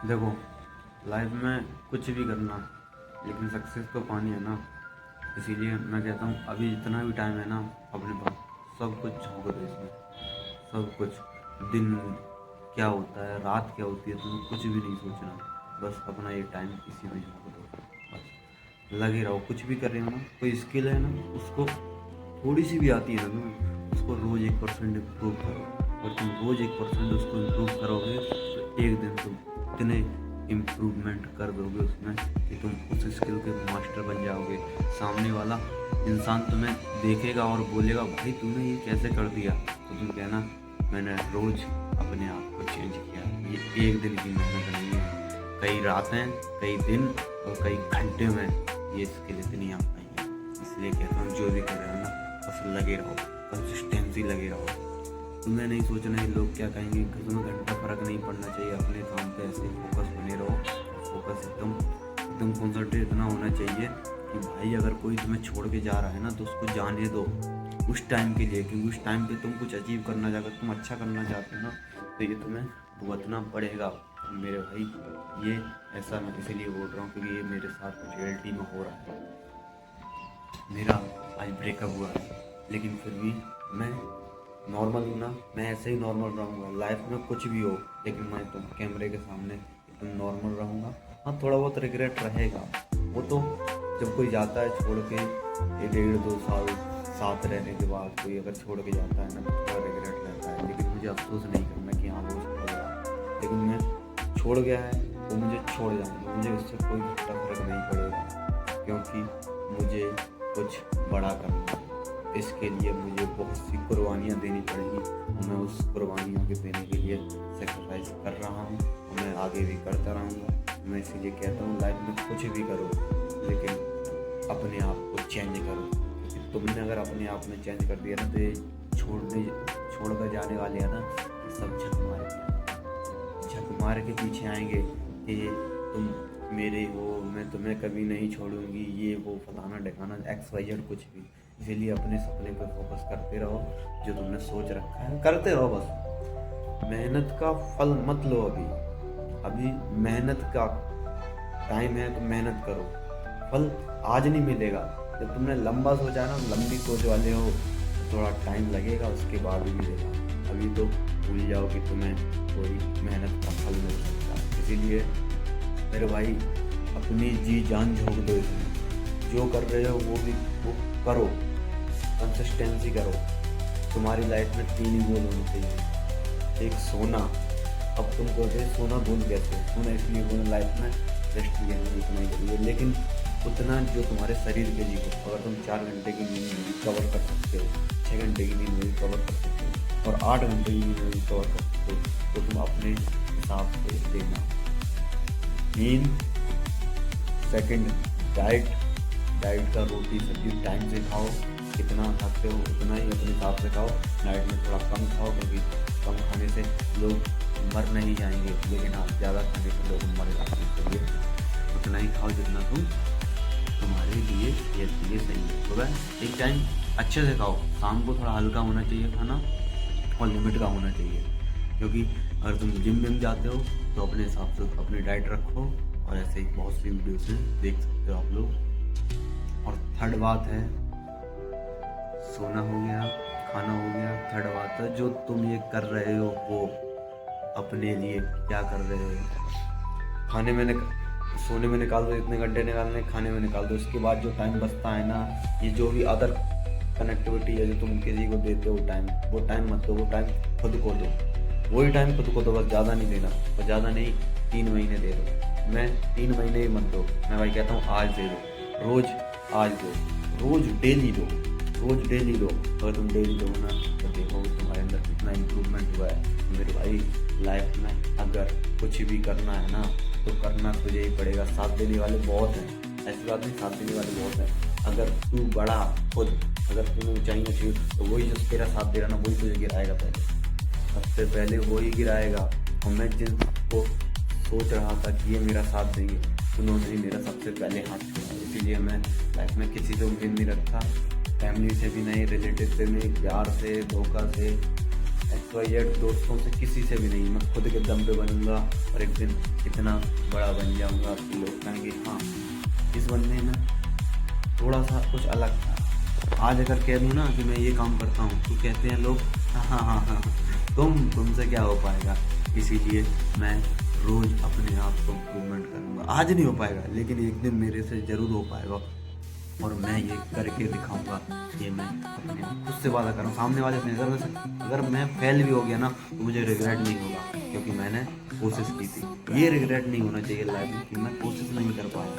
देखो, लाइफ में कुछ भी करना लेकिन सक्सेस तो पानी है ना। इसीलिए मैं कहता हूँ अभी जितना भी टाइम है ना अपने पास, सब कुछ झोंक दो इसमें। सब कुछ, दिन क्या होता है, रात क्या होती है, तुम्हें कुछ भी नहीं सोचना। बस अपना ये टाइम इसी में झोंक दो। बस लगे रहो, कुछ भी कर रहे हो ना, कोई स्किल है ना, उसको थोड़ी सी भी आती है ना तुम्हें, उसको रोज़ 1% इम्प्रूव करो। और तुम रोज़ 1% उसको इम्प्रूव करोगे तो एक दिन तुम इतने इम्प्रूवमेंट कर दोगे उसमें कि तुम उस स्किल के मास्टर बन जाओगे। सामने वाला इंसान तुम्हें देखेगा और बोलेगा भाई तूने ये कैसे कर दिया, तो तुम कहना मैंने रोज़ अपने आप को चेंज किया। ये एक दिन की मेहनत नहीं है, कई रातें, कई दिन और कई घंटे में ये स्किल इतनी आ पाई है। इसलिए कहता हूँ जो भी कर रहे हो ना, बस लगे रहो, कंसिस्टेंसी लगे रहो। तुम्हें नहीं सोचना है लोग क्या कहेंगे, तुम्हें घंटा फर्क नहीं पड़ना चाहिए। अपने काम पे ऐसे फोकस बने रहो। फोकस एकदम एकदम कॉन्सेंट्रेट इतना होना चाहिए कि भाई अगर कोई तुम्हें छोड़ के जा रहा है ना तो उसको जाने दो उस टाइम के लिए, क्योंकि उस टाइम पे तुम कुछ अचीव करना चाहते हो, तुम अच्छा करना चाहते हो ना, तो ये तुम्हें भुगतना पड़ेगा मेरे भाई। ये ऐसा मैं इसीलिए बोल रहा हूँ क्योंकि ये मेरे साथ रियलिटी में हो रहा है। मेरा आज ब्रेकअप हुआ है लेकिन फिर भी मैं नॉर्मल हूँ ना, मैं ऐसे ही नॉर्मल रहूँगा। लाइफ में कुछ भी हो लेकिन मैं तो कैमरे के सामने एकदम नॉर्मल रहूँगा। हाँ, थोड़ा बहुत रिग्रेट रहेगा, वो तो जब कोई जाता है छोड़ के, ये 1.5-2 साल साथ रहने के बाद कोई अगर छोड़ के जाता है ना तो थोड़ा रिग्रेट रहता है। लेकिन मुझे अफसोस नहीं करना कि हाँ वो छोड़ गया, लेकिन मैं छोड़ गया है वो मुझे छोड़ जाएंगे, मुझे उससे कोई फर्क नहीं पड़ेगा क्योंकि मुझे कुछ बड़ा करना है। इसके लिए मुझे बहुत सी कुर्बानियाँ देनी पड़ेगी। मैं उस कुर्बानियों के देने के लिए सेक्रीफाइस कर रहा हूँ और मैं आगे भी करता रहूँगा। मैं इसीलिए कहता हूँ लाइफ में कुछ भी करो लेकिन अपने आप को चेंज करो, क्योंकि तुमने अगर अपने आप में चेंज कर दिया ना तो ये छोड़ कर जाने वाले हैं ना, ये सब झक मार के पीछे आएंगे कि तुम मेरे हो, मैं तुम्हें कभी नहीं छोड़ूंगी, ये वो फलाना ढकाना XYZ कुछ भी। इसीलिए अपने सपने पे फोकस करते रहो, जो तुमने सोच रखा है करते रहो। बस मेहनत का फल मत लो अभी मेहनत का टाइम है तो मेहनत करो। फल आज नहीं मिलेगा, जब तुमने लंबा सोचा ना, लंबी सोच वाले हो तो थोड़ा टाइम लगेगा, उसके बाद भी मिलेगा। अभी तो भूल जाओ कि तुम्हें कोई मेहनत का फल मिल सकता है। इसीलिए मेरे भाई अपनी जी जान झोंक दो इसमें, जो कर रहे हो वो करो, कंसिस्टेंसी करो। तुम्हारी लाइफ में 3 ही गोल होने चाहिए। एक सोना, अब तुम कहते सोना गोल कैसे, सोना इसलिए गोल लाइफ में रेस्ट लेना उतना ही जरूरी है, लेकिन उतना जो तुम्हारे शरीर के लिए हो। अगर तुम 4 घंटे की नींद कवर कर सकते हो, 6 घंटे की नींद कवर कर सकते हो और 8 घंटे की नींद कवर कर सकते हो, तो तुम अपने हिसाब से लेना। नींद, सेकंड डाइट का रोटी सब्जी टाइम से खाओ, कितना खाते हो उतना ही अपने हिसाब से खाओ। नाइट में थोड़ा कम खाओ क्योंकि कम खाने से लोग मर नहीं जाएंगे, लेकिन आप ज़्यादा खाने से लोग मर जाएंगे। इसलिए उतना ही खाओ जितना तुम्हारे लिए सही है। सुबह एक टाइम अच्छे से खाओ, शाम को थोड़ा हल्का होना चाहिए खाना और लिमिट का होना चाहिए, क्योंकि अगर तुम जिम जाते हो तो अपने हिसाब से अपनी डाइट रखो। और ऐसे ही बहुत सी वीडियोस देख सकते हो आप लोग। और थर्ड बात है, सोना हो गया, खाना हो गया। थर्ड बात है जो तुम ये कर रहे हो वो अपने लिए क्या कर रहे हो। सोने में निकाल दो, इतने घंटे निकालने, खाने में निकाल दो। उसके बाद जो टाइम बचता है ना, ये जो भी अदर कनेक्टिविटी है जो तुम किसी को देते हो टाइम, वो टाइम मत दो, वो टाइम खुद को दो। वही टाइम खुद को दो, बस ज़्यादा नहीं देना। और ज़्यादा नहीं, 3 महीने दे दो। मैं 3 महीने ही मत दो, मैं भाई कहता हूँ आज दे दो, रोज़ आज दो, रोज़ डेली दो, रोज़ डेली दो। अगर तुम डेली दो ना तो देखो तुम्हारे अंदर कितना इम्प्रूवमेंट हुआ है। मेरे भाई लाइफ में अगर कुछ भी करना है ना तो करना तुझे ही पड़ेगा। साथ देने वाले बहुत हैं, ऐसी बात नहीं, साथ देने वाले बहुत हैं। अगर तू बड़ा खुद, अगर तुम्हें ऊंचाइयाँ चाहिए तो वही जो तेरा साथ दे रहा ना वही तुझे गिराएगा, पहले सबसे पहले वही गिराएगा। और मैं जिनको सोच रहा था कि ये मेरा साथ देंगे, उन्होंने ही मेरा सबसे पहले हाथ छोड़ा। इसीलिए मैं लाइफ में किसी से उम्मीद नहीं रखता, फैमिली से भी नहीं, रिलेटिव से नहीं, प्यार से, धोखा से, XYZ दोस्तों से किसी से भी नहीं, मैं खुद के दम पे बनूंगा और एक दिन इतना बड़ा बन जाऊंगा कि लोग कहेंगे हाँ इस बंदे में थोड़ा सा कुछ अलग था। आज अगर कह दूँ ना कि मैं ये काम करता हूँ तो कहते हैं लोग हाँ हाँ हाँ हाँ तुमसे क्या हो पाएगा। इसीलिए मैं रोज़ अपने आप को इम्प्रूवमेंट करूँगा। आज नहीं हो पाएगा लेकिन एक दिन मेरे से ज़रूर हो पाएगा और मैं ये करके दिखाऊंगा। ये मैं अपने खुद से वादा कर रहा हूँ, सामने वाले से नहीं। अगर मैं फेल भी हो गया ना तो मुझे रिग्रेट नहीं होगा क्योंकि मैंने कोशिश की थी। ये रिग्रेट नहीं होना चाहिए लाइफ में कि मैं कोशिश नहीं कर पाया।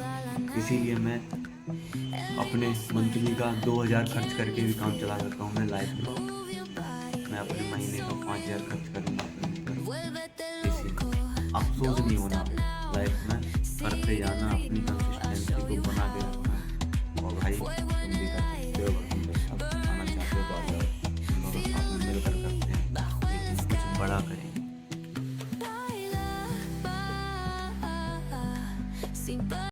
इसीलिए मैं अपने मंथली का 2000 खर्च करके भी काम चला सकता हूँ। मैं लाइफ में मैं अपने महीने का 5000 खर्च करूँगा अपने ऊपर। इसीलिए अफसोस नहीं होना, लाइफ में करते जाना, अपनी कंसिस्टेंसी को बना के रखना। और भाई तुम भी कर सकते हो, अगर तुम मेरे साथ आना चाहते हो तो आ जाओ, हम दोनों साथ में मिलकर करते हैं लेकिन कुछ बड़ा करेंगे।